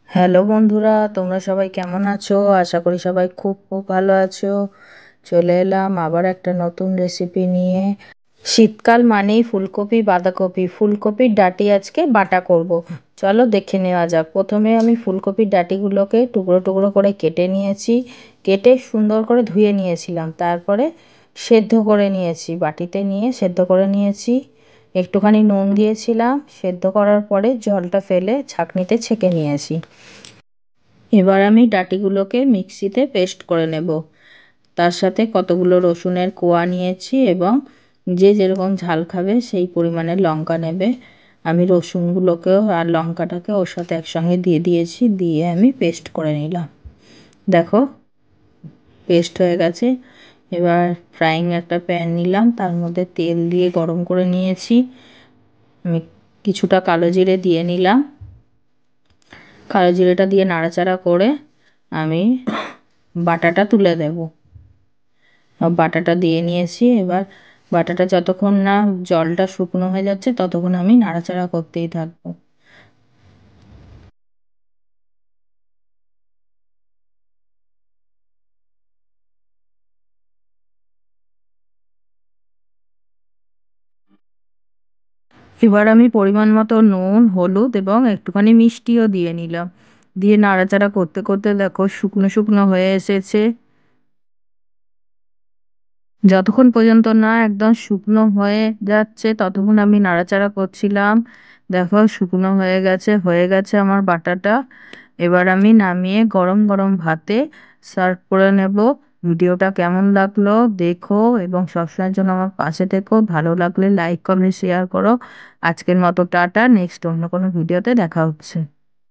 Hello বন্ধুরা, তোমরা সবাই কেমন আছো? আশা করি সবাই খুব খুব ভালো আছো। চলে এলাম আবার একটা নতুন রেসিপি নিয়ে। শীতকাল মানেই ফুলকপি, বাঁধাকপি। ফুলকপির ডাঁটি আজকে বাটা করব। চলো দেখে নেওয়া যাক। প্রথমে আমি ফুলকপির ডাঁটিগুলোকে টুকরো টুকরো করে কেটে নিয়েছি। কেটে সুন্দর করে ধুয়ে নিয়েছিলাম, তারপরে সেদ্ধ করে নিয়েছি। বাটিতে নিয়ে সেদ্ধ করে নিয়েছি। একটুখানি নুন দিয়েছিলাম। সেদ্ধ করার পরে জলটা ফেলে ছাঁকনিতে ছেঁকে নিয়েছি। এবার আমি ডাঁটিগুলোকে মিক্সিতে পেস্ট করে নেব। তার সাথে কতগুলো রসুনের কোয়া নিয়েছি এবং যে যেরকম ঝাল খাবে সেই পরিমাণে লঙ্কা নেবে। আমি রসুনগুলোকেও আর লঙ্কাটাকে ওর সাথে একসঙ্গে দিয়ে দিয়েছি, দিয়ে আমি পেস্ট করে নিলাম। দেখো পেস্ট হয়ে গেছে। এবার ফ্রাইং একটা প্যান নিলাম, তার মধ্যে তেল দিয়ে গরম করে নিয়েছি। আমি কিছুটা কালো জিরে দিয়ে নিলাম। কালো জিরেটা দিয়ে নাড়াচাড়া করে আমি বাটাটা তুলে দেব। বাটাটা দিয়ে নিয়েছি। এবার বাটাটা যতক্ষণ না জলটা শুকনো হয়ে যাচ্ছে ততক্ষণ আমি নাড়াচাড়া করতেই থাকবো। এবার আমি পরিমাণ মতো নুন, হলুদ এবং একটুখানি মিষ্টিও দিয়ে নিলাম। দিয়ে নাড়াচাড়া করতে করতে দেখো শুকনো শুকনো হয়ে এসেছে। যতক্ষণ পর্যন্ত না একদম শুকনো হয়ে যাচ্ছে ততক্ষণ আমি নাড়াচাড়া করছিলাম। দেখো শুকনো হয়ে গেছে আমার বাটাটা। এবার আমি নামিয়ে গরম গরম ভাতে সার্ভ করে নেব। ভিডিওটা কেমন লাগলো দেখো এবং সবসময়ের জন্য আমার পাশে থেকো। ভালো লাগলে লাইক কমেন্ট শেয়ার করো। আজকের মতো টাটা। নেক্সট অন্য কোনো ভিডিওতে দেখা হচ্ছে।